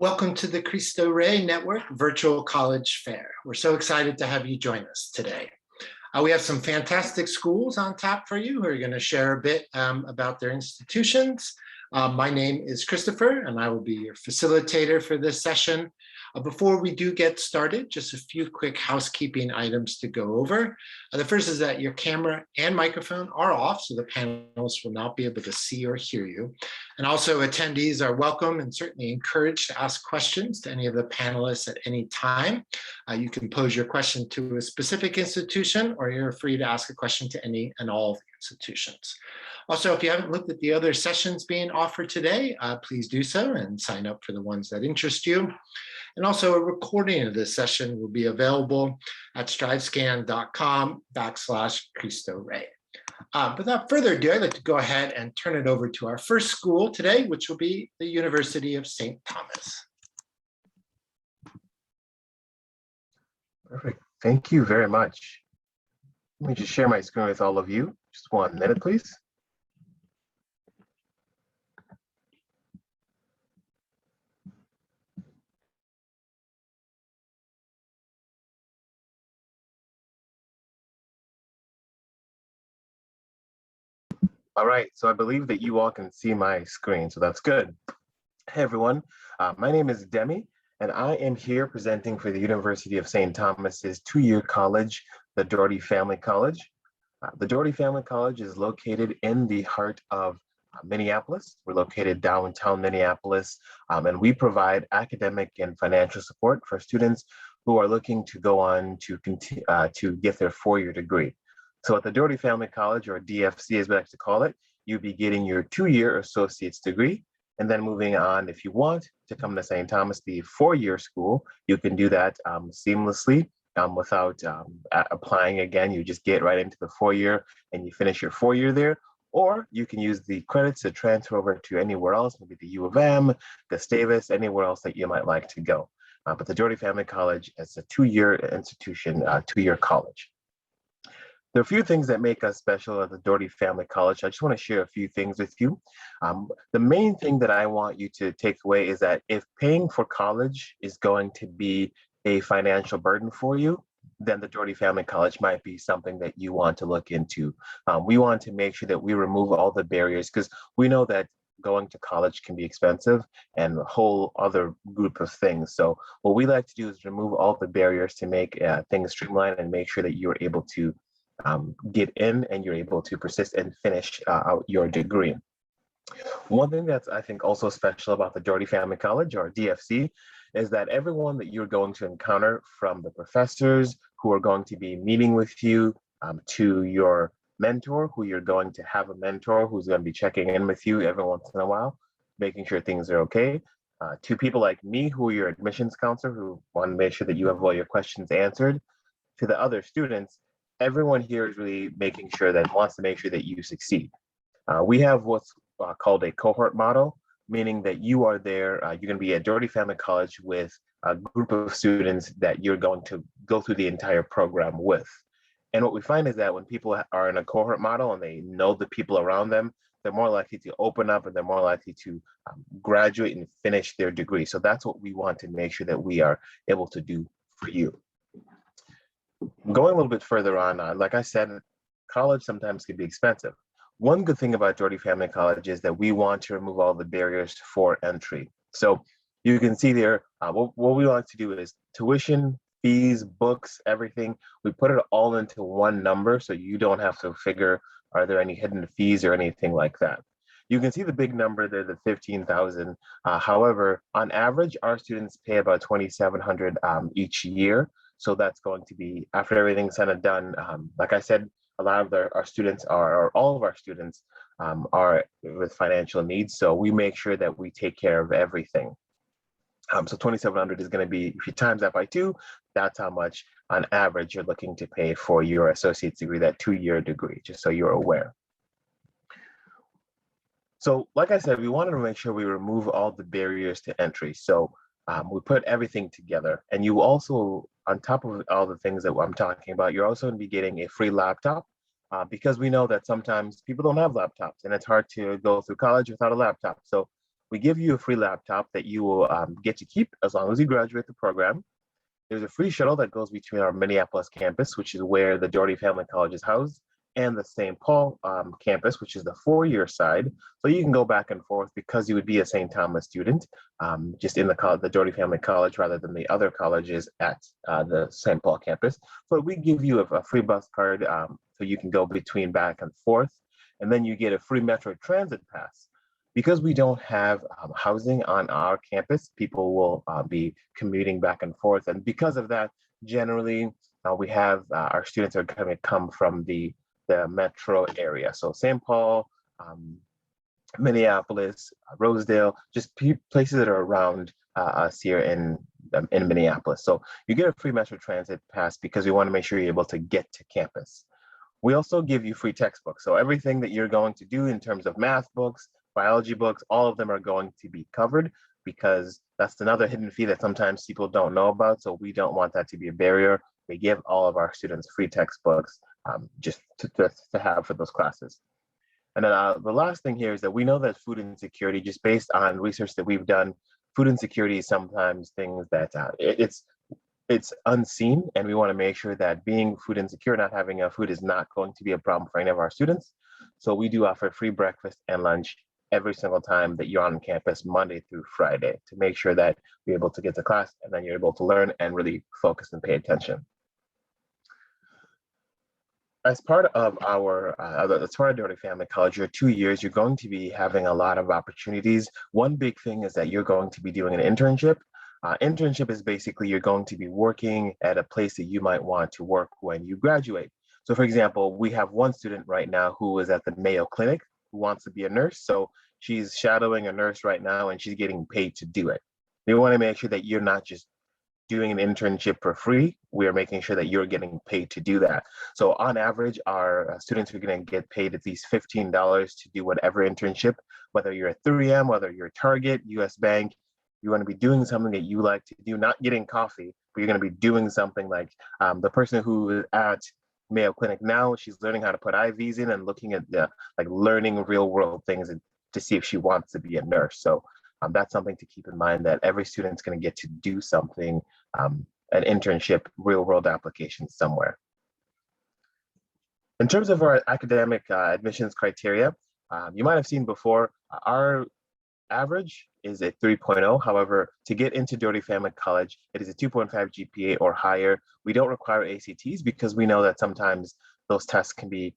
Welcome to the Cristo Rey Network Virtual College Fair. We're so excited to have you join us today. We have some fantastic schools on tap for you who are going to share a bit about their institutions. My name is Christopher, and I will be your facilitator for this session. Before we do get started, just a few quick housekeeping items to go over. The first is that your camera and microphone are off, so the panelists will not be able to see or hear you. And also attendees are welcome and certainly encouraged to ask questions to any of the panelists at any time. You can pose your question to a specific institution, or you're free to ask a question to any and all of the institutions. Also, if you haven't looked at the other sessions being offered today, please do so and sign up for the ones that interest you. And also a recording of this session will be available at stridescan.com/Cristo Rey. Without further ado, I'd like to go ahead and turn it over to our first school today, which will be the University of St. Thomas. Perfect. Thank you very much. Let me just share my screen with all of you. Just 1 minute, please. All right, so I believe that you all can see my screen, so that's good. Hey everyone, my name is Demi, and I am here presenting for the University of St. Thomas's two-year college, the Doherty Family College. The Doherty Family College is located in the heart of Minneapolis. We're located downtown Minneapolis, and we provide academic and financial support for students who are looking to go on to get their four-year degree. So at the Doherty Family College, or DFC as we like to call it, you'll be getting your two-year associate's degree, and then moving on, if you want to come to St. Thomas, the four-year school, you can do that seamlessly without applying again. You just get right into the four-year and you finish your four-year there. Or you can use the credits to transfer over to anywhere else, maybe the U of M, Gustavus, anywhere else that you might like to go. But the Doherty Family College is a two-year institution, two-year college. There are a few things that make us special at the Doherty Family College. I just want to share a few things with you. The main thing that I want you to take away is that if paying for college is going to be a financial burden for you, then the Doherty Family College might be something that you want to look into. We want to make sure that we remove all the barriers, because we know that going to college can be expensive and a whole other group of things. So what we like to do is remove all the barriers to make things streamlined and make sure that you're able to get in and you're able to persist and finish out your degree. One thing that's, I think, also special about the Doherty Family College, or DFC, is that everyone that you're going to encounter, from the professors who are going to be meeting with you, to your mentor, who you're going to have a mentor who's going to be checking in with you every once in a while, making sure things are okay, to people like me, who are your admissions counselor, who want to make sure that you have all your questions answered, to the other students. Everyone here is really making sure that wants to make sure that you succeed. We have what's called a cohort model, meaning that you are there, you're going to be at Doherty Family College with a group of students that you're going to go through the entire program with. And what we find is that when people are in a cohort model and they know the people around them, they're more likely to open up and they're more likely to graduate and finish their degree. So that's what we want to make sure that we are able to do for you. Going a little bit further on, like I said, college sometimes can be expensive. One good thing about Doherty Family College is that we want to remove all the barriers for entry. So you can see there, what we like to do is tuition, fees, books, everything. We put it all into one number, so you don't have to figure, are there any hidden fees or anything like that. You can see the big number there, the $15,000. However, on average, our students pay about $2,700 each year. So that's going to be, after everything's said and done, like I said, a lot of our students or all of our students are with financial needs. So we make sure that we take care of everything. So $2,700 is going to be, if you times that by 2, that's how much on average you're looking to pay for your associate's degree, that two-year degree, just so you're aware. So like I said, we wanted to make sure we remove all the barriers to entry. So we put everything together, and you also, on top of all the things that I'm talking about, you're also going to be getting a free laptop because we know that sometimes people don't have laptops and it's hard to go through college without a laptop. So We give you a free laptop that you will get to keep as long as you graduate the program. There's a free shuttle that goes between our Minneapolis campus, which is where the Doherty Family College is housed, and the St. Paul campus, which is the four-year side. So you can go back and forth because you would be a St. Thomas student, just in the Doherty Family College rather than the other colleges at the St. Paul campus. So we give you a free bus card so you can go between back and forth. And then you get a free Metro Transit pass. Because we don't have housing on our campus, people will be commuting back and forth. And because of that, generally, we have our students are going to come from the metro area. So St. Paul, Minneapolis, Rosedale, just places that are around us here in Minneapolis. So you get a free Metro Transit pass because we want to make sure you're able to get to campus. We also give you free textbooks. So everything that you're going to do in terms of math books, biology books, all of them are going to be covered because that's another hidden fee that sometimes people don't know about. So we don't want that to be a barrier. We give all of our students free textbooks just to have for those classes. And then the last thing here is that we know that food insecurity, just based on research that we've done, food insecurity is sometimes things that it's unseen, and we want to make sure that being food insecure, not having enough food is not going to be a problem for any of our students. So we do offer free breakfast and lunch every single time that you're on campus, Monday through Friday, to make sure that you're able to get to class and then you're able to learn and really focus and pay attention. As part of Doherty Family College, your 2 years, you're going to be having a lot of opportunities. One big thing is that you're going to be doing an internship. Internship is basically you're going to be working at a place that you might want to work when you graduate. So for example, we have one student right now who is at the Mayo Clinic who wants to be a nurse. So she's shadowing a nurse right now and she's getting paid to do it. We want to make sure that you're not just doing an internship for free. We are making sure that you're getting paid to do that. So on average, our students are going to get paid at least $15 to do whatever internship, whether you're at 3M, whether you're Target, US Bank. You want to be doing something that you like to do, not getting coffee, but you're going to be doing something like the person who is at Mayo Clinic now, she's learning how to put IVs in and looking at learning real world things to see if she wants to be a nurse. So that's something to keep in mind, that every student's going to get to do something, an internship, real world application somewhere. In terms of our academic admissions criteria, you might have seen before, our average is a 3.0. However, to get into Doherty Family College, it is a 2.5 GPA or higher. We don't require ACTs because we know that sometimes those tests can be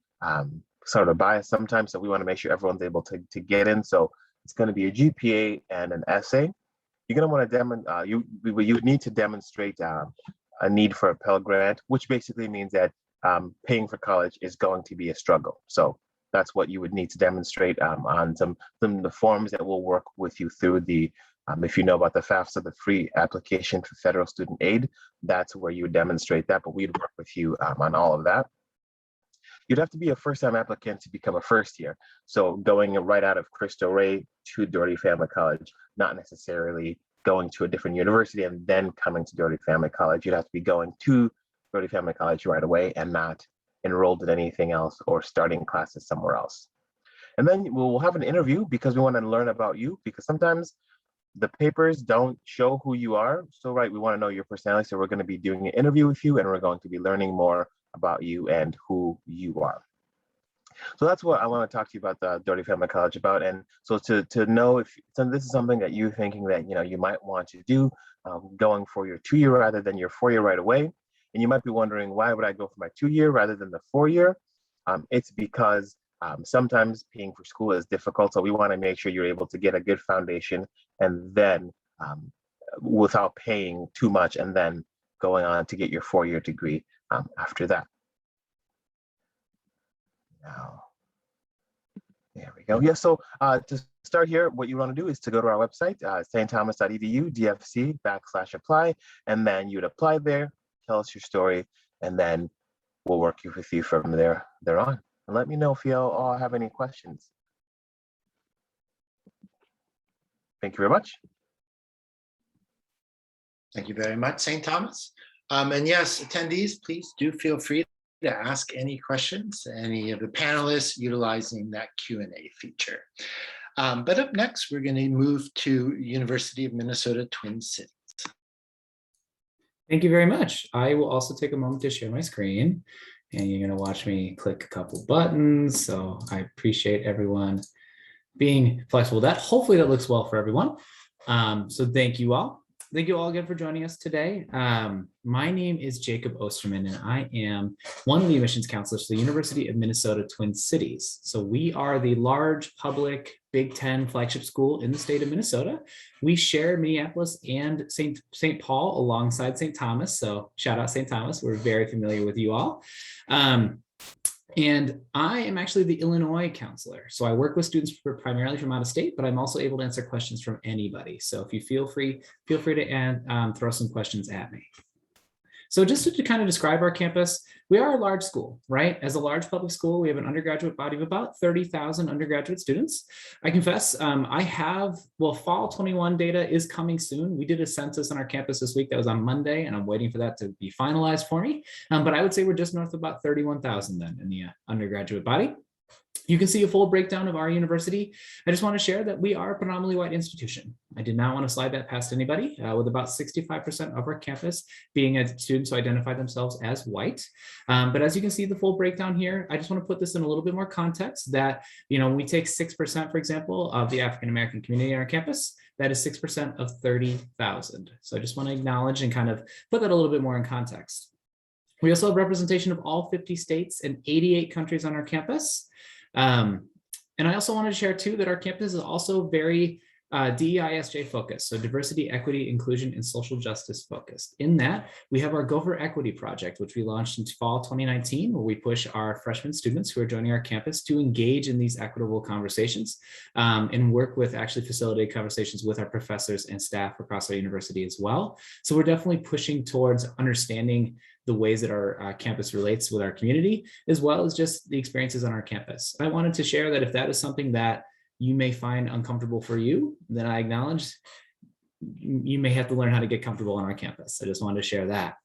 sort of biased sometimes. So we want to make sure everyone's able to get in. So it's going to be a GPA and an essay. You're going to want to demonstrate, you need to demonstrate a need for a Pell Grant, which basically means that paying for college is going to be a struggle. So that's what you would need to demonstrate on some of the forms that will work with you through the, if you know about the FAFSA, the free application for federal student aid, that's where you would demonstrate that, but we'd work with you on all of that. You'd have to be a first-time applicant to become a first year. So going right out of Cristo Rey to Doherty Family College, not necessarily going to a different university and then coming to Doherty Family College. You'd have to be going to Doherty Family College right away and not enrolled in anything else or starting classes somewhere else. And then we'll have an interview because we want to learn about you, because sometimes the papers don't show who you are. So we want to know your personality. So we're going to be doing an interview with you and we're going to be learning more about you and who you are. So that's what I want to talk to you about the Doherty Family College about. And so to know if this is something that you're thinking that you might want to do, going for your 2-year rather than your 4-year right away. And you might be wondering, why would I go for my 2-year rather than the 4-year? It's because sometimes paying for school is difficult. So we want to make sure you're able to get a good foundation and then without paying too much and then going on to get your 4-year degree after that. Now, there we go. Yeah, so to start here, what you want to do is to go to our website, stthomas.edu, DFC/apply, and then you'd apply there, tell us your story, and then we'll work with you from there on. And let me know if you all have any questions. Thank you very much. Thank you very much, St. Thomas. And yes, attendees, please do feel free to ask any questions, any of the panelists utilizing that Q&A feature. But up next, we're going to move to University of Minnesota Twin Cities. Thank you very much. I will also take a moment to share my screen, and you're going to watch me click a couple buttons. So I appreciate everyone being flexible with that. Hopefully that looks well for everyone. So thank you all. Thank you all again for joining us today. My name is Jacob Ostermann, and I am one of the admissions counselors for the University of Minnesota Twin Cities. So we are the large public Big Ten flagship school in the state of Minnesota. We share Minneapolis and St. Paul alongside St. Thomas. So shout out St. Thomas. We're very familiar with you all. And I am actually the Illinois counselor. So I work with students primarily from out of state, but I'm also able to answer questions from anybody. So if you feel free to throw some questions at me. So just to kind of describe our campus, we are a large school, right? As a large public school, we have an undergraduate body of about 30,000 undergraduate students. I confess, fall 21 data is coming soon. We did a census on our campus this week that was on Monday, and I'm waiting for that to be finalized for me. But I would say we're just north of about 31,000 then in the undergraduate body. You can see a full breakdown of our university. I just want to share that we are a predominantly white institution. I did not want to slide that past anybody, with about 65% of our campus being students who identify themselves as white. But as you can see the full breakdown here, I just want to put this in a little bit more context that, when we take 6%, for example, of the African-American community on our campus, that is 6% of 30,000. So I just want to acknowledge and kind of put that a little bit more in context. We also have representation of all 50 states and 88 countries on our campus. And I also wanted to share too that our campus is also very DEISJ focused, so diversity, equity, inclusion, and social justice focused. In that, we have our Go for Equity project, which we launched in fall 2019, where we push our freshman students who are joining our campus to engage in these equitable conversations and work with actually facilitate conversations with our professors and staff across our university as well. So we're definitely pushing towards understanding the ways that our campus relates with our community, as well as just the experiences on our campus. I wanted to share that if that is something that you may find uncomfortable for you, then I acknowledge you may have to learn how to get comfortable on our campus. I just wanted to share that.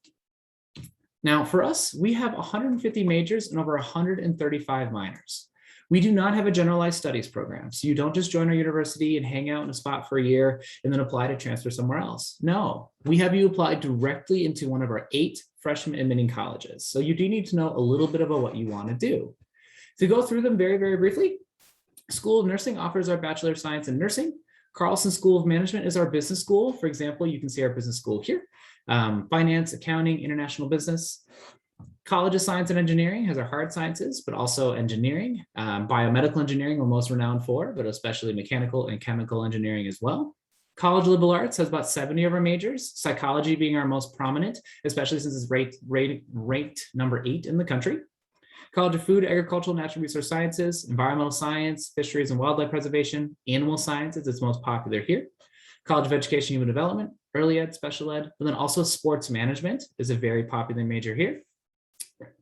Now for us, we have 150 majors and over 135 minors. We do not have a generalized studies program. So you don't just join our university and hang out in a spot for a year and then apply to transfer somewhere else. No, we have you apply directly into one of our 8 freshman admitting colleges. So you do need to know a little bit about what you want to do. To go through them very, very briefly, School of Nursing offers our Bachelor of Science in Nursing. Carlson School of Management is our business school. For example, you can see our business school here. Finance, accounting, international business. College of Science and Engineering has our hard sciences, but also engineering. Biomedical engineering we're most renowned for, but especially mechanical and chemical engineering as well. College of Liberal Arts has about 70 of our majors, psychology being our most prominent, especially since it's ranked number 8 in the country. College of Food, Agricultural, Natural Resource Sciences, Environmental Science, Fisheries and Wildlife Preservation, Animal Sciences, it's most popular here. College of Education, Human Development, Early Ed, Special Ed, but then also Sports Management is a very popular major here.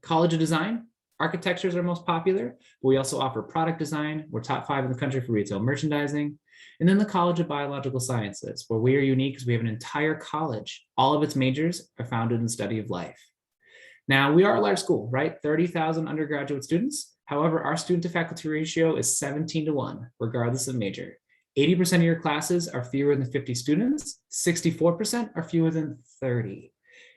College of Design, Architecture is our most popular, but we also offer product design. We're top 5 in the country for retail merchandising. And then the College of Biological Sciences, where we are unique because we have an entire college. All of its majors are founded in the study of life. Now, we are a large school, right? 30,000 undergraduate students. However, our student to faculty ratio is 17-1, regardless of major. 80% of your classes are fewer than 50 students. 64% are fewer than 30.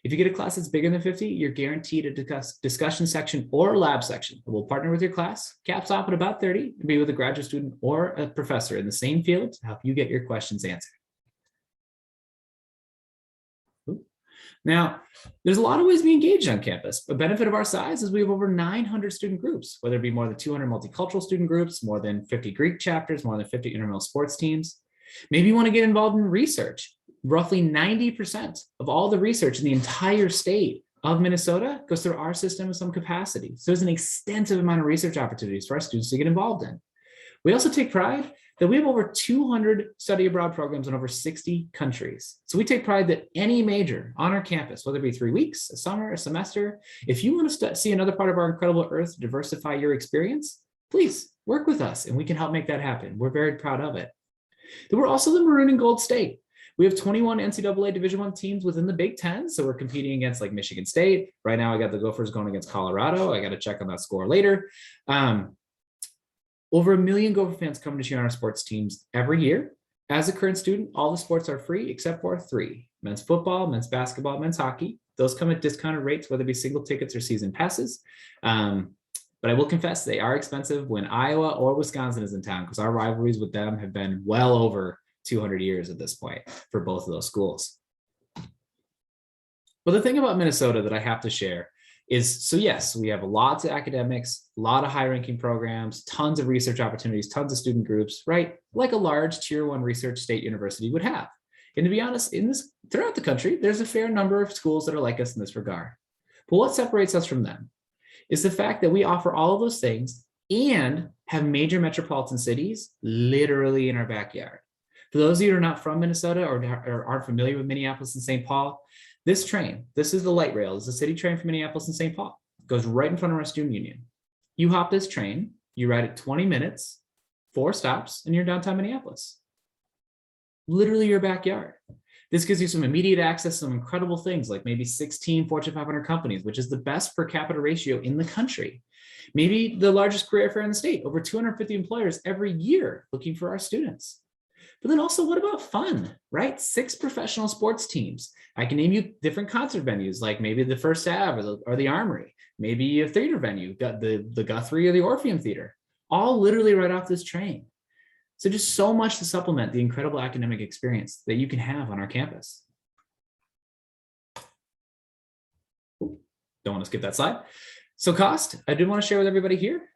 If you get a class that's bigger than 50, you're guaranteed a discussion section or a lab section. We'll partner with your class, caps off at about 30, and be with a graduate student or a professor in the same field to help you get your questions answered. Now, there's a lot of ways to be engaged on campus. A benefit of our size is we have over 900 student groups, whether it be more than 200 multicultural student groups, more than 50 Greek chapters, more than 50 intramural sports teams. Maybe you want to get involved in research. Roughly 90% of all the research in the entire state of Minnesota goes through our system in some capacity. So there's an extensive amount of research opportunities for our students to get involved in. We also take pride that we have over 200 study abroad programs in over 60 countries. So we take pride that any major on our campus, whether it be 3 weeks, a summer, a semester, if you want to see another part of our incredible earth, diversify your experience, please work with us and we can help make that happen. We're very proud of it. Then we're also the Maroon and Gold State. We have 21 NCAA Division I teams within the Big Ten. So we're competing against like Michigan State. Right now I got the Gophers going against Colorado. I got to check on that score later. Over 1 million Gopher fans come to cheer on our sports teams every year. As a current student, all the sports are free except for 3: men's football, men's basketball, men's hockey. Those come at discounted rates, whether it be single tickets or season passes. But I will confess they are expensive when Iowa or Wisconsin is in town, because our rivalries with them have been well over 200 years at this point for both of those schools. But the thing about Minnesota that I have to share is, so yes, we have lots of academics, a lot of high ranking programs, tons of research opportunities, tons of student groups, right? Like a large tier 1 research state university would have. And to be honest, throughout the country, there's a fair number of schools that are like us in this regard. But what separates us from them is the fact that we offer all of those things and have major metropolitan cities literally in our backyard. For those of you who are not from Minnesota or aren't familiar with Minneapolis and St. Paul, this train, this is the light rail, it's a city train from Minneapolis and St. Paul. It goes right in front of our student union. You hop this train, you ride it 20 minutes, 4 stops, and you're downtown Minneapolis. Literally your backyard. This gives you some immediate access to some incredible things, like maybe 16 Fortune 500 companies, which is the best per capita ratio in the country. Maybe the largest career fair in the state, over 250 employers every year looking for our students. But then also, what about fun, right? 6 professional sports teams. I can name you different concert venues, like maybe the First Ave or the Armory, maybe a theater venue, the Guthrie or the Orpheum Theater, all literally right off this train. So just so much to supplement the incredible academic experience that you can have on our campus. Ooh, don't want to skip that slide. So cost, I did want to share with everybody here,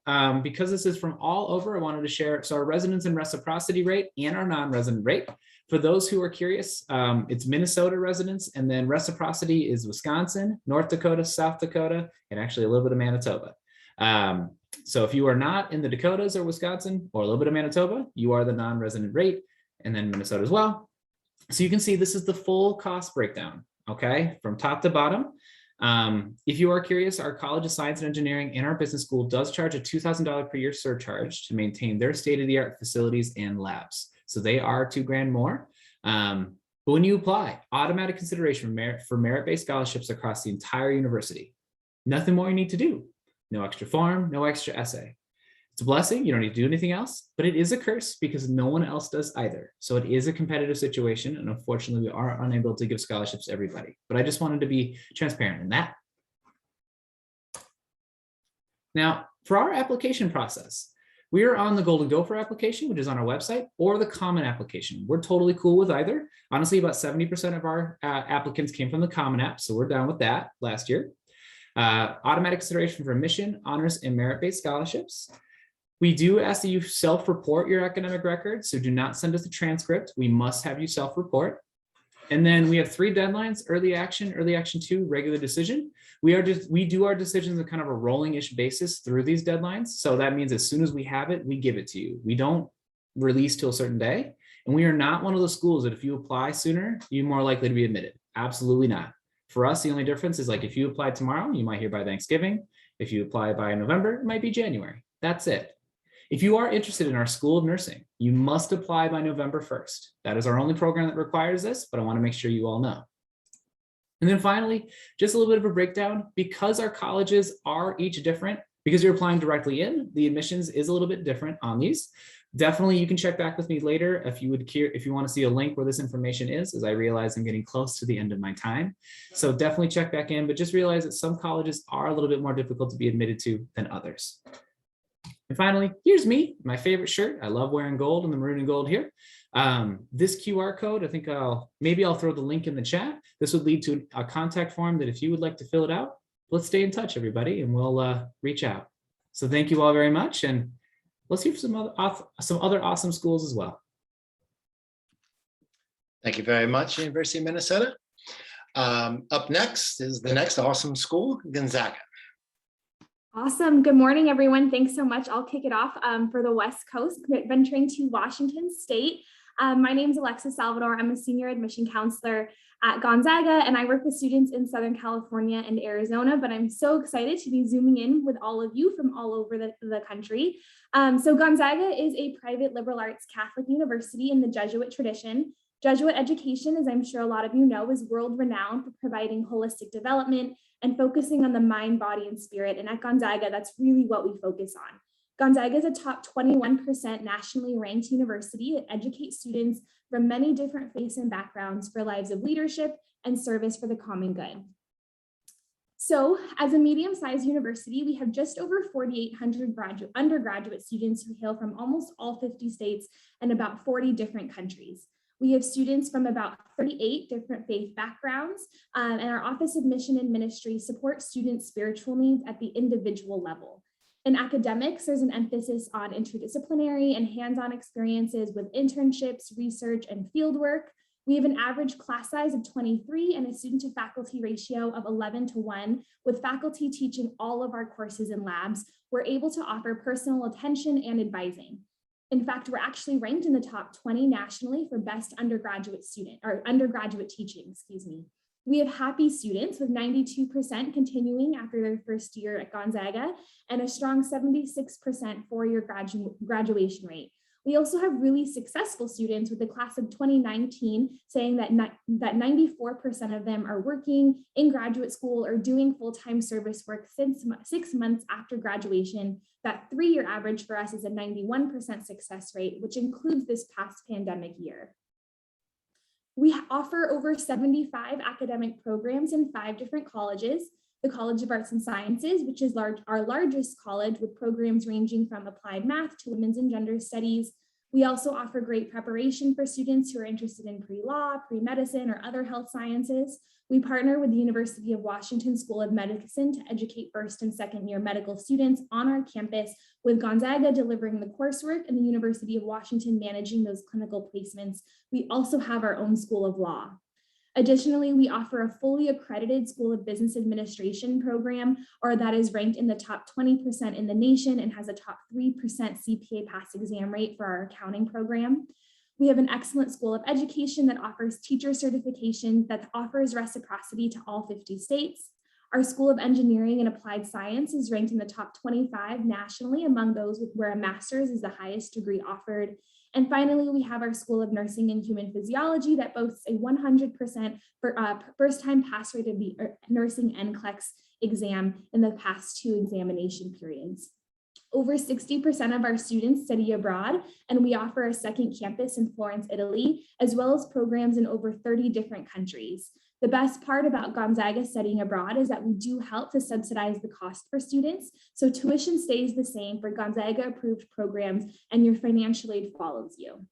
because this is from all over, I wanted to share, so our residence and reciprocity rate and our non-resident rate. For those who are curious, it's Minnesota residents, and then reciprocity is Wisconsin, North Dakota, South Dakota, and actually a little bit of Manitoba. So if you are not in the Dakotas or Wisconsin or a little bit of Manitoba, you are the non-resident rate, and then Minnesota as well. So you can see this is the full cost breakdown, okay, from top to bottom. If you are curious, our College of Science and Engineering and our business school does charge a $2,000 per year surcharge to maintain their state-of-the-art facilities and labs. So they are $2,000 more. But when you apply, automatic consideration for merit-based scholarships across the entire university. Nothing more you need to do. No extra form, no extra essay. It's a blessing. You don't need to do anything else, but it is a curse because no one else does either. So it is a competitive situation. And unfortunately, we are unable to give scholarships to everybody. But I just wanted to be transparent in that. Now, for our application process, we are on the Golden Gopher application, which is on our website, or the Common application. We're totally cool with either. Honestly, about 70% of our applicants came from the Common app, so we're down with that last year. Automatic consideration for admission, honors, and merit-based scholarships. We do ask that you self-report your academic record, so do not send us a transcript. We must have you self-report. And then we have 3 deadlines: early action 2, regular decision. We do our decisions on kind of a rolling-ish basis through these deadlines. So that means as soon as we have it, we give it to you. We don't release till a certain day. And we are not one of those schools that if you apply sooner, you're more likely to be admitted. Absolutely not. For us, the only difference is, like, if you apply tomorrow, you might hear by Thanksgiving. If you apply by November, it might be January. That's it. If you are interested in our School of Nursing, you must apply by November 1st. That is our only program that requires this, but I want to make sure you all know. And then finally, just a little bit of a breakdown. Because our colleges are each different, because you're applying directly in, the admissions is a little bit different on these. Definitely, you can check back with me later if you want to see a link where this information is, as I realize I'm getting close to the end of my time. So definitely check back in, but just realize that some colleges are a little bit more difficult to be admitted to than others. And finally, here's me, my favorite shirt. I love wearing gold and the maroon and gold here. This QR code, I think maybe I'll throw the link in the chat. This would lead to a contact form that if you would like to fill it out, let's stay in touch, everybody, and we'll reach out. So thank you all very much. And let's hear from some other awesome schools as well. Thank you very much, University of Minnesota. Up next is the next awesome school, Gonzaga. Awesome. Good morning, everyone. Thanks so much. I'll kick it off for the West Coast, venturing to Washington State. My name is Alexis Salvador. I'm a senior admission counselor at Gonzaga, and I work with students in Southern California and Arizona, but I'm so excited to be zooming in with all of you from all over the country. So Gonzaga is a private liberal arts Catholic university in the Jesuit tradition. Jesuit education, as I'm sure a lot of you know, is world-renowned for providing holistic development and focusing on the mind, body, and spirit. And at Gonzaga, that's really what we focus on. Gonzaga is a top 21% nationally ranked university that educates students from many different faiths and backgrounds for lives of leadership and service for the common good. So as a medium-sized university, we have just over 4,800 undergraduate students who hail from almost all 50 states and about 40 different countries. We have students from about 38 different faith backgrounds, and our Office of Mission and Ministry supports students' spiritual needs at the individual level. In academics, there's an emphasis on interdisciplinary and hands-on experiences with internships, research, and fieldwork. We have an average class size of 23 and a student to faculty ratio of 11:1, with faculty teaching all of our courses and labs. We're able to offer personal attention and advising. In fact, we're actually ranked in the top 20 nationally for best undergraduate teaching, excuse me. We have happy students with 92% continuing after their first year at Gonzaga and a strong 76% four-year graduation rate. We also have really successful students with the class of 2019 saying that 94% of them are working in graduate school or doing full-time service work since 6 months after graduation. That three-year average for us is a 91% success rate, which includes this past pandemic year. We offer over 75 academic programs in 5 different colleges. The College of Arts and Sciences, which is our largest college with programs ranging from applied math to women's and gender studies. We also offer great preparation for students who are interested in pre-law, pre-medicine, or other health sciences. We partner with the University of Washington School of Medicine to educate first and second year medical students on our campus, with Gonzaga delivering the coursework and the University of Washington managing those clinical placements. We also have our own School of Law. Additionally, we offer a fully accredited School of Business Administration program, or that is ranked in the top 20% in the nation and has a top 3% CPA pass exam rate for our accounting program. We have an excellent School of Education that offers teacher certification that offers reciprocity to all 50 states. Our School of Engineering and Applied Science is ranked in the top 25 nationally among those where a master's is the highest degree offered. And finally, we have our School of Nursing and Human Physiology that boasts a 100% first-time pass rate of the nursing NCLEX exam in the past 2 examination periods. Over 60% of our students study abroad, and we offer a second campus in Florence, Italy, as well as programs in over 30 different countries. The best part about Gonzaga studying abroad is that we do help to subsidize the cost for students, so tuition stays the same for Gonzaga approved programs and your financial aid follows you.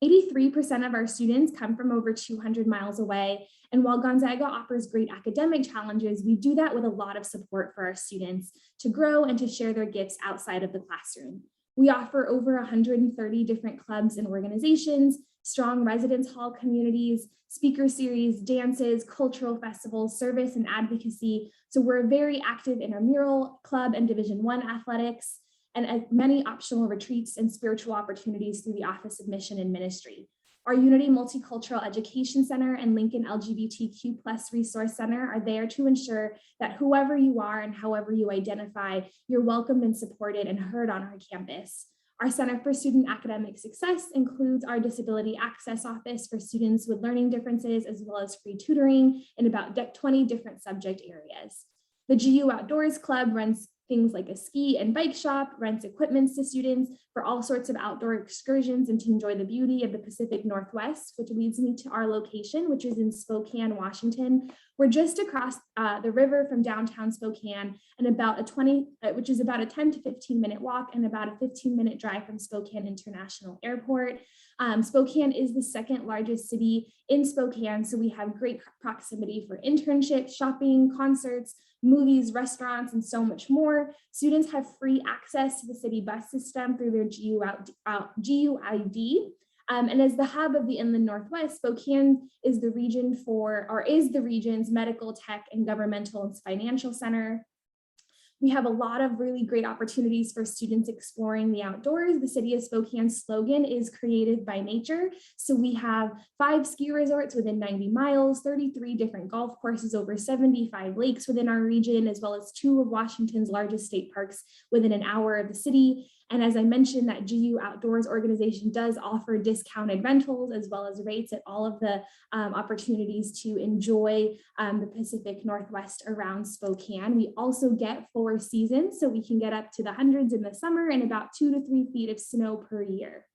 83% of our students come from over 200 miles away, and while Gonzaga offers great academic challenges, we do that with a lot of support for our students to grow and to share their gifts outside of the classroom. We offer over 130 different clubs and organizations, strong residence hall communities, speaker series, dances, cultural festivals, service and advocacy. So we're very active in our mural club and Division I athletics, and many optional retreats and spiritual opportunities through the Office of Mission and Ministry. Our Unity Multicultural Education Center and Lincoln LGBTQ+ Resource Center are there to ensure that whoever you are and however you identify, you're welcomed and supported and heard on our campus. Our Center for Student Academic Success includes our Disability Access Office for students with learning differences, as well as free tutoring in about 20 different subject areas. The GU Outdoors Club runs things like a ski and bike shop, rents equipments to students for all sorts of outdoor excursions and to enjoy the beauty of the Pacific Northwest, which leads me to our location, which is in Spokane, Washington. We're just across the river from downtown Spokane, and which is about a 10 to 15 minute walk and about a 15-minute drive from Spokane International Airport. Spokane is the second largest city in Spokane, so we have great proximity for internships, shopping, concerts, movies, restaurants, and so much more. Students have free access to the city bus system through their GUID. And as the hub of the Inland Northwest, Spokane is the region's medical, tech, and governmental and financial center. We have a lot of really great opportunities for students exploring the outdoors. The City of Spokane's slogan is creative by nature. So we have 5 ski resorts within 90 miles, 33 different golf courses, over 75 lakes within our region, as well as 2 of Washington's largest state parks within an hour of the city. And as I mentioned, that GU Outdoors organization does offer discounted rentals as well as rates at all of the opportunities to enjoy the Pacific Northwest around Spokane. We also get 4 seasons, so we can get up to the hundreds in the summer and about 2 to 3 feet of snow per year.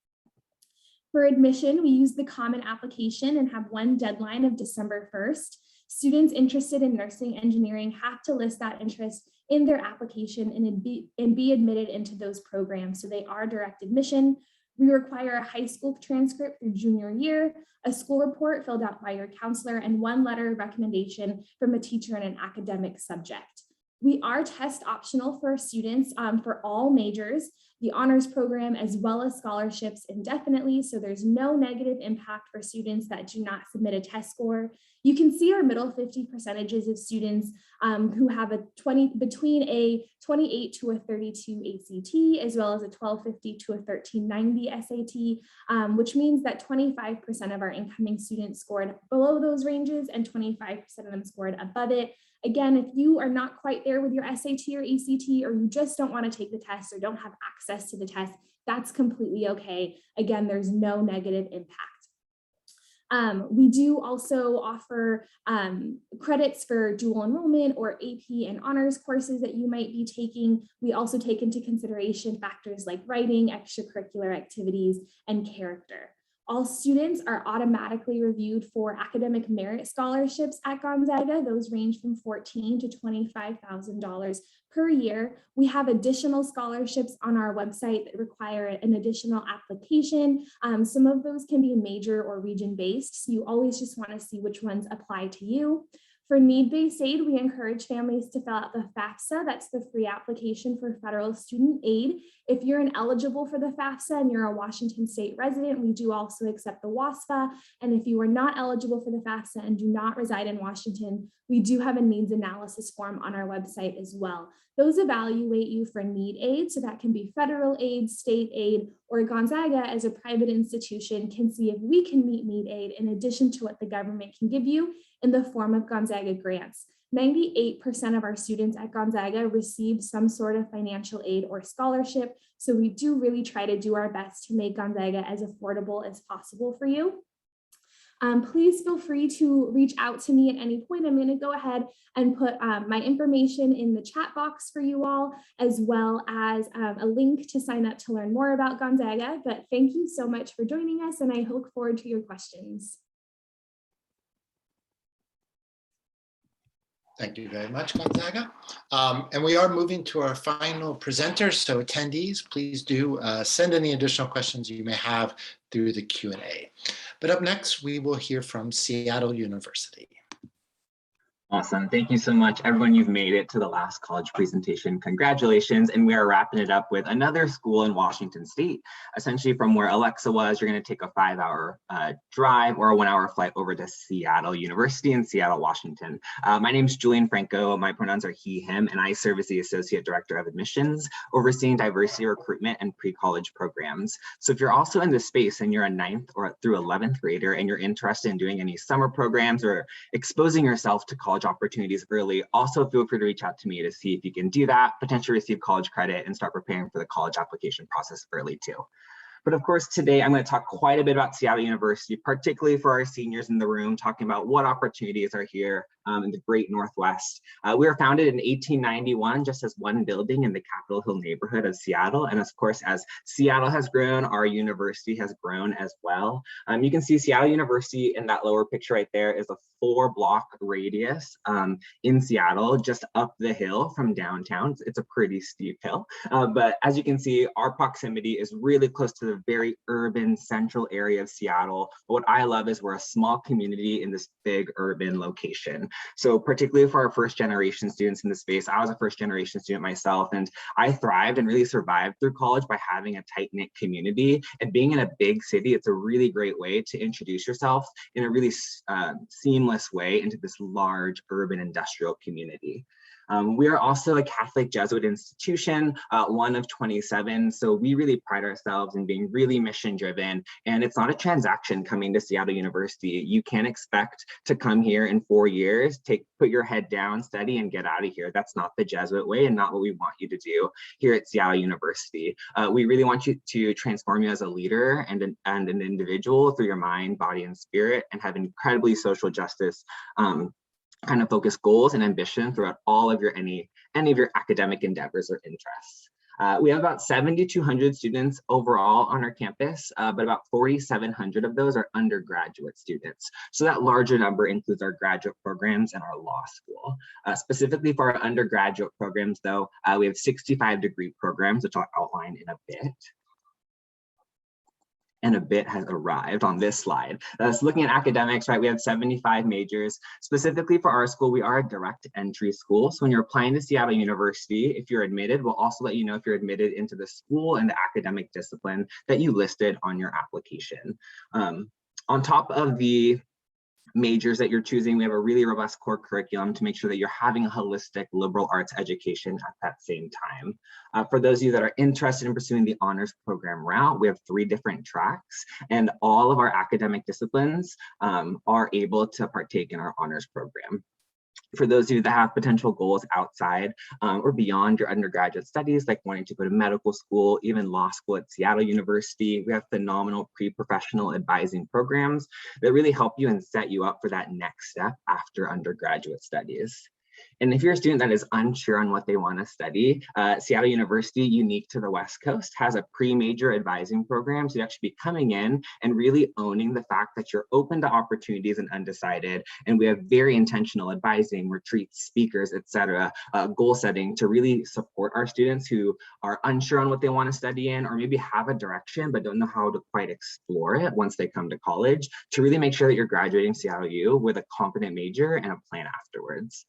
For admission, we use the common application and have one deadline of December 1st. Students interested in nursing engineering have to list that interest in their application and be admitted into those programs. So they are direct admission. We require a high school transcript through junior year, a school report filled out by your counselor, and one letter of recommendation from a teacher in an academic subject. We are test optional for students for all majors, the honors program, as well as scholarships indefinitely. So there's no negative impact for students that do not submit a test score. You can see our middle 50 percentages of students who have between a 28 to a 32 ACT, as well as a 1250 to a 1390 SAT, which means that 25% of our incoming students scored below those ranges and 25% of them scored above it. Again, if you are not quite there with your SAT or ACT, or you just don't want to take the test or don't have access to the test, that's completely okay. Again, there's no negative impact. We do also offer credits for dual enrollment or AP and honors courses that you might be taking. We also take into consideration factors like writing, extracurricular activities, and character. All students are automatically reviewed for academic merit scholarships at Gonzaga. Those range from $14,000 to $25,000 per year. We have additional scholarships on our website that require an additional application. Some of those can be major or region-based, so you always just want to see which ones apply to you. For need-based aid, we encourage families to fill out the FAFSA. That's the free application for federal student aid. If you're ineligible for the FAFSA and you're a Washington State resident, we do also accept the WASFA. And if you are not eligible for the FAFSA and do not reside in Washington, we do have a needs analysis form on our website as well. Those evaluate you for need aid, so that can be federal aid, state aid, or Gonzaga as a private institution can see if we can meet need aid in addition to what the government can give you in the form of Gonzaga grants. 98% of our students at Gonzaga receive some sort of financial aid or scholarship, so we do really try to do our best to make Gonzaga as affordable as possible for you. Please feel free to reach out to me at any point. I'm going to go ahead and put my information in the chat box for you all, as well as a link to sign up to learn more about Gonzaga. But thank you so much for joining us, and I look forward to your questions. Thank you very much, Gonzaga. And we are moving to our final presenters. So attendees, please do send any additional questions you may have through the Q&A. But up next, we will hear from Seattle University. Awesome. Thank you so much, everyone. You've made it to the last college presentation. Congratulations. And we are wrapping it up with another school in Washington State. Essentially from where Alexa was, you're going to take a 5-hour drive or a 1-hour flight over to Seattle University in Seattle, Washington. My name is Julian Franco. My pronouns are he, him, and I serve as the Associate Director of Admissions, overseeing diversity recruitment and pre-college programs. So if you're also in this space and you're a 9th or through 11th grader and you're interested in doing any summer programs or exposing yourself to college opportunities early, also feel free to reach out to me to see if you can do that, potentially receive college credit and start preparing for the college application process early too. But of course, today I'm going to talk quite a bit about Seattle University, particularly for our seniors in the room, talking about what opportunities are here in the great Northwest. We were founded in 1891, just as one building in the Capitol Hill neighborhood of Seattle. And of course, as Seattle has grown, our university has grown as well. You can see Seattle University in that lower picture right there is a 4-block radius in Seattle, just up the hill from downtown. It's a pretty steep hill, but as you can see, our proximity is really close to the very urban central area of Seattle. But what I love is we're a small community in this big urban location. So particularly for our first generation students in the space, I was a first generation student myself, and I thrived and really survived through college by having a tight-knit community. And being in a big city, it's a really great way to introduce yourself in a really seamless way into this large urban industrial community. We are also a Catholic Jesuit institution, one of 27. So we really pride ourselves in being really mission driven. And it's not a transaction coming to Seattle University. You can't expect to come here in 4 years, put your head down, study, and get out of here. That's not the Jesuit way and not what we want you to do here at Seattle University. We really want you to transform you as a leader and an individual through your mind, body, and spirit, and have incredibly social justice kind of focused goals and ambition throughout all of any of your academic endeavors or interests. We have about 7,200 students overall on our campus, but about 4,700 of those are undergraduate students. So that larger number includes our graduate programs and our law school. Specifically for our undergraduate programs, though, we have 65 degree programs, which I'll outline in a bit. And a bit has arrived on this slide. So looking at academics, right, we have 75 majors. Specifically for our school, we are a direct entry school. So when you're applying to Seattle University, if you're admitted, we'll also let you know if you're admitted into the school and the academic discipline that you listed on your application. On top of the majors that you're choosing, we have a really robust core curriculum to make sure that you're having a holistic liberal arts education at that same time. For those of you that are interested in pursuing the honors program route, we have 3 different tracks, and all of our academic disciplines are able to partake in our honors program. For those of you that have potential goals outside or beyond your undergraduate studies, like wanting to go to medical school, even law school at Seattle University, we have phenomenal pre-professional advising programs that really help you and set you up for that next step after undergraduate studies. And if you're a student that is unsure on what they want to study, Seattle University, unique to the West Coast, has a pre-major advising program. So you actually be coming in and really owning the fact that you're open to opportunities and undecided. And we have very intentional advising, retreats, speakers, etc., goal setting to really support our students who are unsure on what they want to study in, or maybe have a direction but don't know how to quite explore it once they come to college, to really make sure that you're graduating Seattle U with a competent major and a plan afterwards.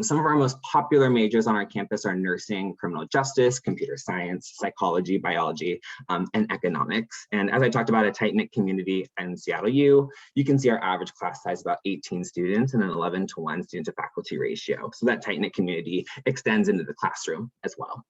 Some of our most popular majors on our campus are nursing, criminal justice, computer science, psychology, biology, and economics. And as I talked about, a tight-knit community in Seattle U, you can see our average class size about 18 students and an 11-to-1 student to faculty ratio. So that tight-knit community extends into the classroom as well.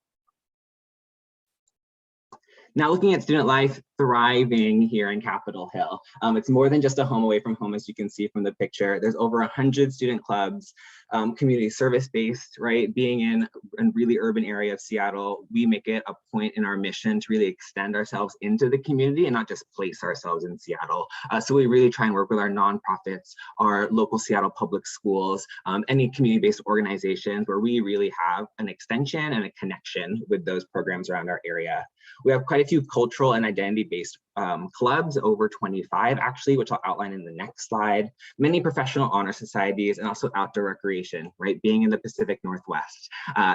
Now looking at student life thriving here in Capitol Hill. It's more than just a home away from home, as you can see from the picture. There's over 100 student clubs, community service-based, right? Being in a really urban area of Seattle, we make it a point in our mission to really extend ourselves into the community and not just place ourselves in Seattle. So we really try and work with our nonprofits, our local Seattle public schools, any community-based organizations where we really have an extension and a connection with those programs around our area. We have quite a few cultural and identity-based clubs, over 25 actually, which I'll outline in the next slide. Many professional honor societies and also outdoor recreation, right? Being in the Pacific Northwest,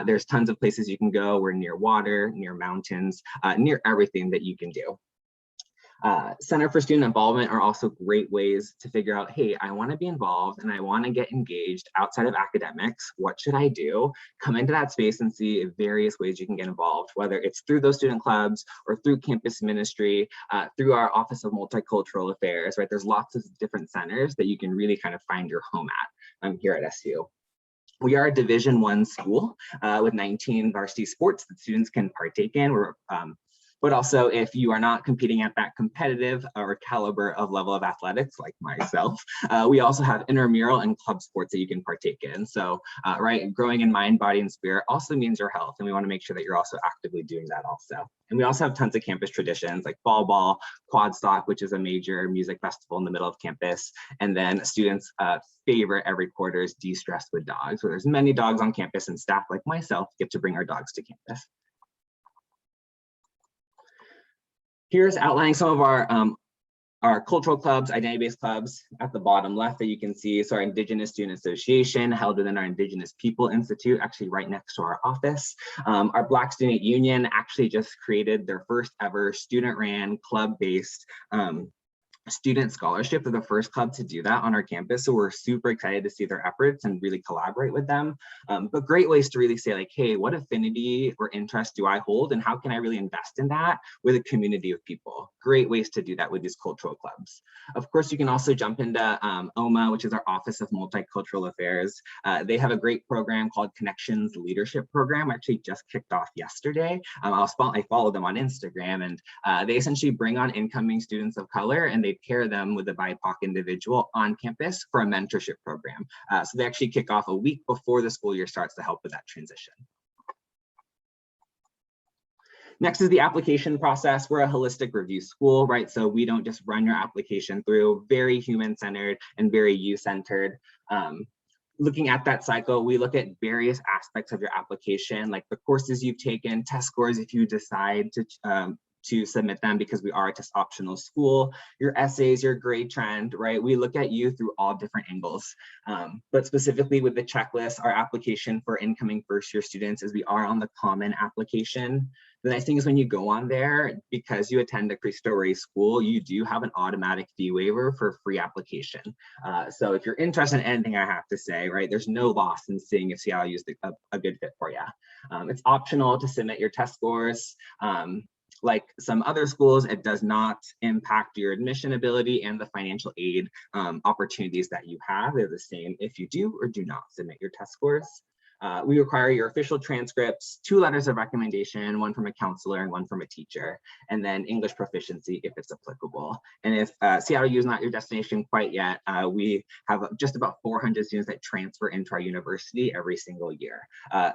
there's tons of places you can go. We're near water, near mountains, near everything that you can do. Center for Student Involvement are also great ways to figure out, hey, I want to be involved and I want to get engaged outside of academics. What should I do? Come into that space and see various ways you can get involved, whether it's through those student clubs or through campus ministry, through our Office of Multicultural Affairs, right? There's lots of different centers that you can really kind of find your home at here at SU. We are a Division I school with 19 varsity sports that students can partake in. But also, if you are not competing at that competitive or caliber of level of athletics, like myself, we also have intramural and club sports that you can partake in. So, right, growing in mind, body, and spirit also means your health, and we want to make sure that you're also actively doing that also. And we also have tons of campus traditions like fall ball, quad stock, which is a major music festival in the middle of campus, and then students' favorite every quarter is de-stress with dogs, where there's many dogs on campus, and staff like myself get to bring our dogs to campus. Here's outlining some of our cultural clubs, identity-based clubs at the bottom left that you can see. So our Indigenous Student Association held within our Indigenous People Institute, actually right next to our office. Our Black Student Union actually just created their first ever student-ran club-based student scholarship. They're the first club to do that on our campus. So we're super excited to see their efforts and really collaborate with them. But great ways to really say like, hey, what affinity or interest do I hold? And how can I really invest in that with a community of people? Great ways to do that with these cultural clubs. Of course, you can also jump into OMA, which is our Office of Multicultural Affairs. They have a great program called Connections Leadership Program, actually just kicked off yesterday. I follow them on Instagram, and they essentially bring on incoming students of color and they pair them with a BIPOC individual on campus for a mentorship program. So they actually kick off a week before the school year starts to help with that transition. Next is the application process. We're a holistic review school, right? So we don't just run your application through, very human-centered and very you-centered. Looking at that cycle, we look at various aspects of your application, like the courses you've taken, test scores if you decide to submit them because we are a test optional school, your essays, your grade trend, right? We look at you through all different angles. But specifically with the checklist, our application for incoming first year students is we are on the common application. The nice thing is when you go on there, because you attend a Cristo Rey school, you do have an automatic fee waiver for free application. So if you're interested in anything I have to say, right, there's no loss in seeing if Seattle used a good fit for you. It's optional to submit your test scores. Like some other schools, it does not impact your admission ability and the financial aid opportunities that you have. They're the same if you do or do not submit your test scores. We require your official transcripts, 2 letters of recommendation, 1 from a counselor and 1 from a teacher, and then English proficiency if it's applicable. And if Seattle U is not your destination quite yet, we have just about 400 students that transfer into our university every single year.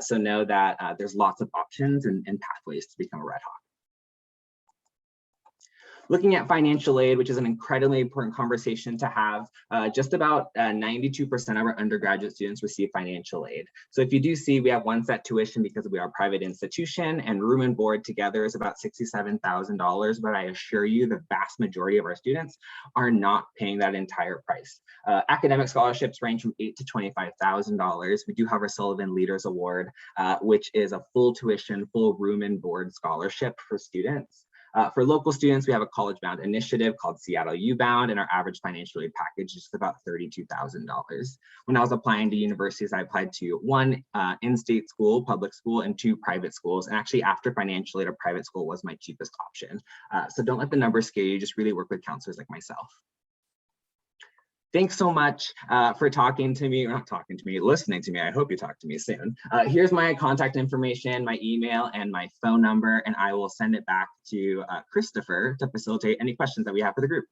So know that there's lots of options and pathways to become a Red Hawk. Looking at financial aid, which is an incredibly important conversation to have, just about 92% of our undergraduate students receive financial aid. So if you do see, we have one set tuition because we are a private institution, and room and board together is about $67,000, but I assure you the vast majority of our students are not paying that entire price. Academic scholarships range from $8,000 to $25,000. We do have our Sullivan Leaders Award, which is a full tuition, full room and board scholarship for students. For local students, we have a college-bound initiative called Seattle U-Bound, and our average financial aid package is about $32,000. When I was applying to universities, I applied to 1 in-state school, public school, and 2 private schools. And actually, after financial aid, a private school was my cheapest option. So don't let the numbers scare you. Just really work with counselors like myself. Thanks so much for talking to me, or not talking to me, listening to me. I hope you talk to me soon. Here's my contact information, my email, and my phone number, and I will send it back to Christopher to facilitate any questions that we have for the group.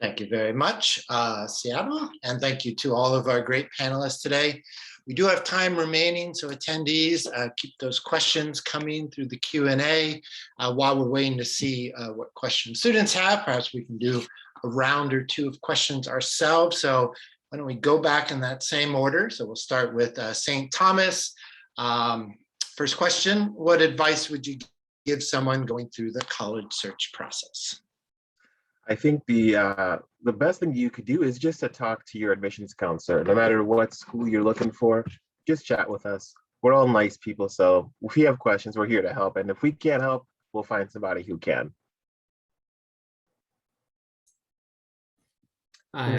Thank you very much, Seattle, and thank you to all of our great panelists today. We do have time remaining, so attendees, keep those questions coming through the Q&A. While we're waiting to see what questions students have, perhaps we can do a round or 2 of questions ourselves. So why don't we go back in that same order? So we'll start with St. Thomas. First question, what advice would you give someone going through the college search process? I think the best thing you could do is just to talk to your admissions counselor. No matter what school you're looking for, just chat with us. We're all nice people, so if you have questions, we're here to help. And if we can't help, we'll find somebody who can. I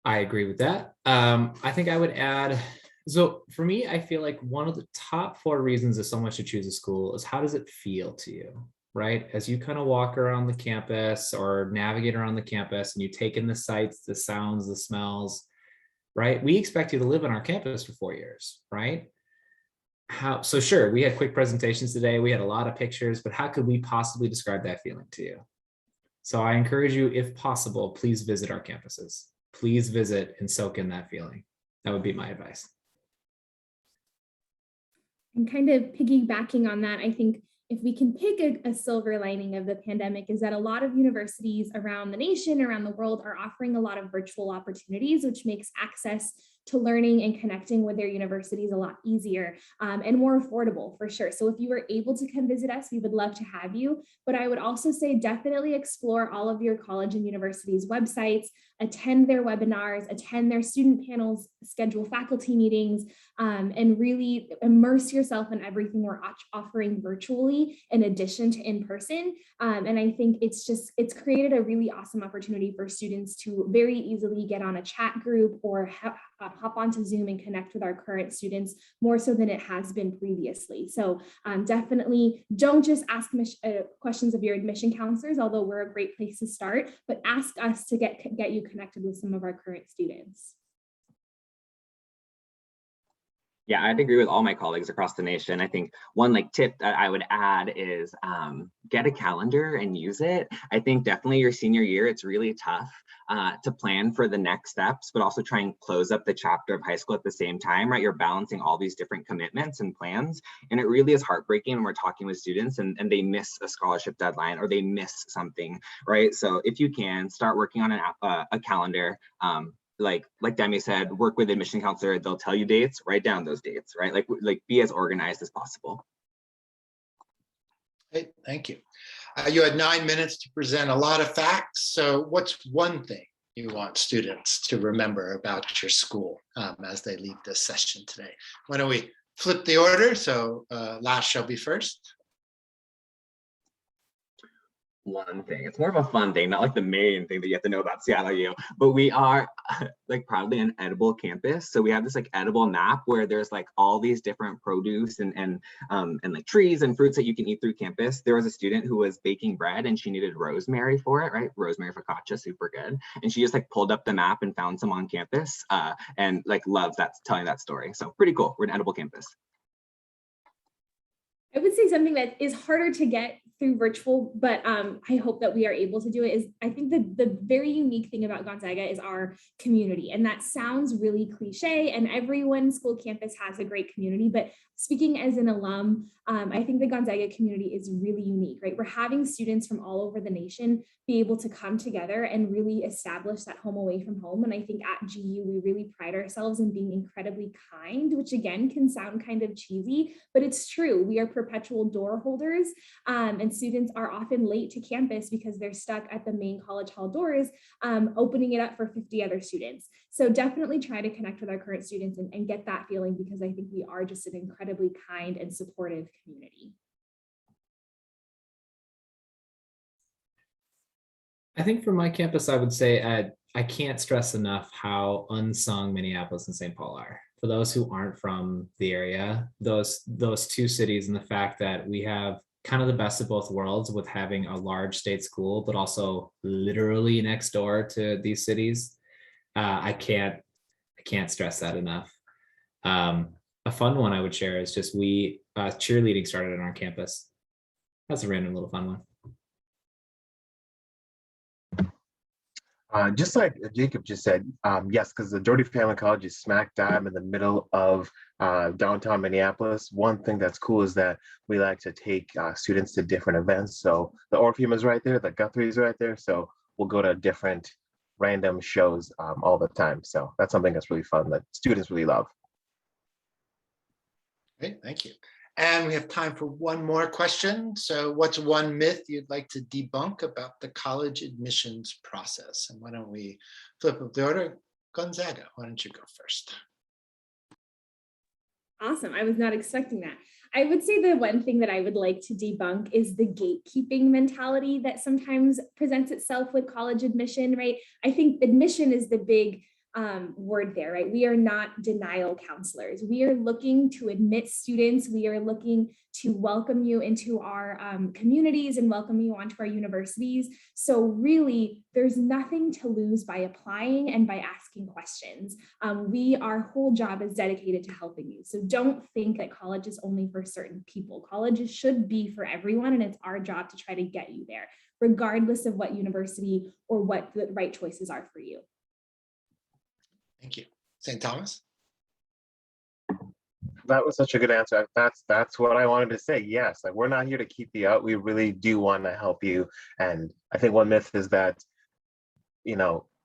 agree with that. I think I would add, so for me, I feel like one of the top 4 reasons that someone should choose a school is how does it feel to you, right? As you kind of walk around the campus or navigate around the campus and you take in the sights, the sounds, the smells, right? We expect you to live on our campus for 4 years, right? So sure, we had quick presentations today. We had a lot of pictures, but how could we possibly describe that feeling to you? So I encourage you, if possible, please visit our campuses. Please visit and soak in that feeling. That would be my advice. And kind of piggybacking on that, I think if we can pick a silver lining of the pandemic is that a lot of universities around the nation, around the world are offering a lot of virtual opportunities, which makes access to learning and connecting with their universities a lot easier and more affordable for sure. So if you were able to come visit us, we would love to have you. But I would also say definitely explore all of your college and universities websites, attend their webinars, attend their student panels, schedule faculty meetings, and really immerse yourself in everything we're offering virtually in addition to in person. And I think it's created a really awesome opportunity for students to very easily get on a chat group or hop onto Zoom and connect with our current students more so than it has been previously. So definitely don't just ask questions of your admission counselors, although we're a great place to start, but ask us to get you connected with some of our current students. Yeah, I'd agree with all my colleagues across the nation. I think one tip that I would add is get a calendar and use it. I think definitely your senior year, it's really tough to plan for the next steps, but also try and close up the chapter of high school at the same time, right? You're balancing all these different commitments and plans. And it really is heartbreaking when we're talking with students and they miss a scholarship deadline or they miss something, right? So if you can start working on a calendar, like Demi said, work with admission counselor. They'll tell you dates, write down those dates, right? Like be as organized as possible. Great, thank you. You had 9 minutes to present a lot of facts. So what's one thing you want students to remember about your school as they leave this session today? Why don't we flip the order? So last shall be first. One thing, it's more of a fun thing, not like the main thing that you have to know about Seattle U, but we are proudly an edible campus. So we have this edible map where there's all these different produce and trees and fruits that you can eat through campus. There was a student who was baking bread and she needed rosemary for it, right? Rosemary focaccia, super good. And she just pulled up the map and found some on campus and loves telling that story. So pretty cool. We're an edible campus. I would say something that is harder to get through virtual, but I hope that we are able to do it is, I think the very unique thing about Gonzaga is our community. And that sounds really cliche, and every school campus has a great community, but speaking as an alum, I think the Gonzaga community is really unique, right? We're having students from all over the nation be able to come together and really establish that home away from home. And I think at GU, we really pride ourselves in being incredibly kind, which again can sound kind of cheesy, but it's true. We are perpetual door holders, and students are often late to campus because they're stuck at the main college hall doors, opening it up for 50 other students. So definitely try to connect with our current students and get that feeling, because I think we are just an incredibly kind and supportive community. I think for my campus, I would say I can't stress enough how unsung Minneapolis and St. Paul are. For those who aren't from the area, those two cities, and the fact that we have kind of the best of both worlds with having a large state school, but also literally next door to these cities. I can't stress that enough. A fun one I would share is just cheerleading started on our campus. That's a random little fun one. Just like Jacob just said, yes, because the Doherty Family College is smack dab in the middle of downtown Minneapolis. One thing that's cool is that we like to take students to different events. So the Orpheum is right there, the Guthrie is right there. So we'll go to different random shows all the time. So that's something that's really fun that students really love. Great, thank you. And we have time for one more question. So what's one myth you'd like to debunk about the college admissions process? And why don't we flip up the order? Gonzaga, why don't you go first? Awesome. I was not expecting that. I would say the one thing that I would like to debunk is the gatekeeping mentality that sometimes presents itself with college admission, right? I think admission is the big word there, right? We are not denial counselors. We are looking to admit students. We are looking to welcome you into our communities and welcome you onto our universities. So really, there's nothing to lose by applying and by asking questions. Our whole job is dedicated to helping you. So don't think that college is only for certain people. College should be for everyone, and it's our job to try to get you there, regardless of what university or what the right choices are for you. Thank you. St. Thomas? That was such a good answer. That's what I wanted to say. Yes, we're not here to keep you out. We really do want to help you. And I think one myth is that,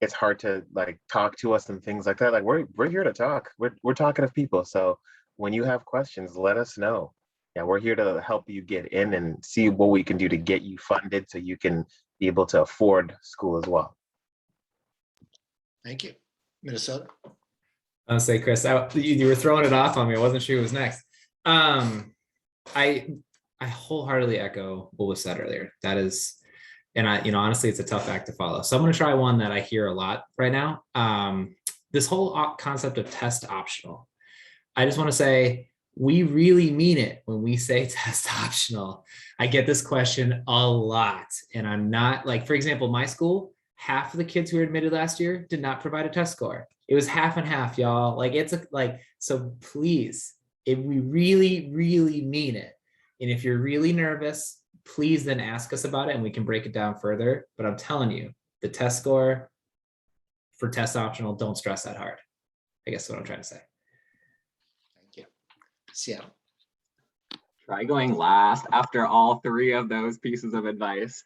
it's hard to like talk to us and things like that. Like we're here to talk. We're talkative people. So when you have questions, let us know. Yeah, we're here to help you get in and see what we can do to get you funded so you can be able to afford school as well. Thank you. Minnesota. I'll say, Chris, you were throwing it off on me. I wasn't sure who was next. I wholeheartedly echo what was said earlier. That is, and honestly, it's a tough act to follow. So I'm going to try one that I hear a lot right now. This whole concept of test optional. I just want to say, we really mean it when we say test optional. I get this question a lot, and I'm not like, for example, my school, half of the kids who were admitted last year did not provide a test score. It was half and half, y'all. Like so please, if we really, really mean it, and if you're really nervous, please then ask us about it and we can break it down further. But I'm telling you, the test score for test optional, don't stress that hard. I guess what I'm trying to say. Thank you. Seattle. Try going last after all three of those pieces of advice.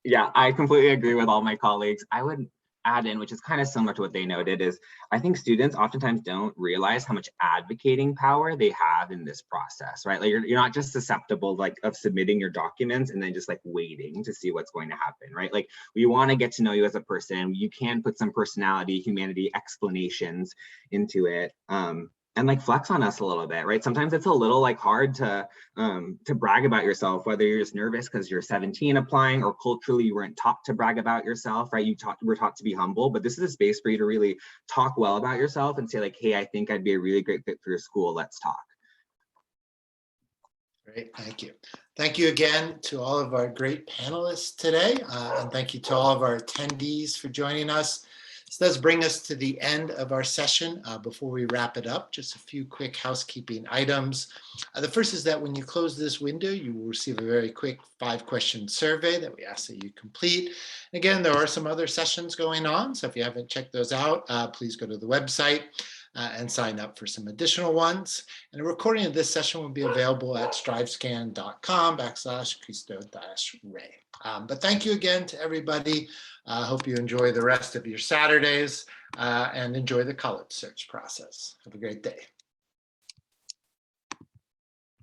Yeah, I completely agree with all my colleagues. I would add in, which is kind of similar to what they noted, is I think students oftentimes don't realize how much advocating power they have in this process, right? Like you're not just susceptible like of submitting your documents and then just like waiting to see what's going to happen, right? Like we want to get to know you as a person. You can put some personality, humanity, explanations into it. And like flex on us a little bit, right? Sometimes it's a little like hard to brag about yourself, whether you're just nervous because you're 17 applying or culturally you weren't taught to brag about yourself, right? We're taught to be humble, but this is a space for you to really talk well about yourself and say like, hey, I think I'd be a really great fit for your school. Let's talk. Great, thank you. Thank you again to all of our great panelists today, and thank you to all of our attendees for joining us. This does bring us to the end of our session. Before we wrap it up, just a few quick housekeeping items. The first is that when you close this window, you will receive a very quick 5-question survey that we ask that you complete. And again, there are some other sessions going on, so if you haven't checked those out, please go to the website and sign up for some additional ones. And a recording of this session will be available at strivescan.com/Cristo-Rey. But thank you again to everybody. I hope you enjoy the rest of your Saturdays and enjoy the college search process. Have a great day.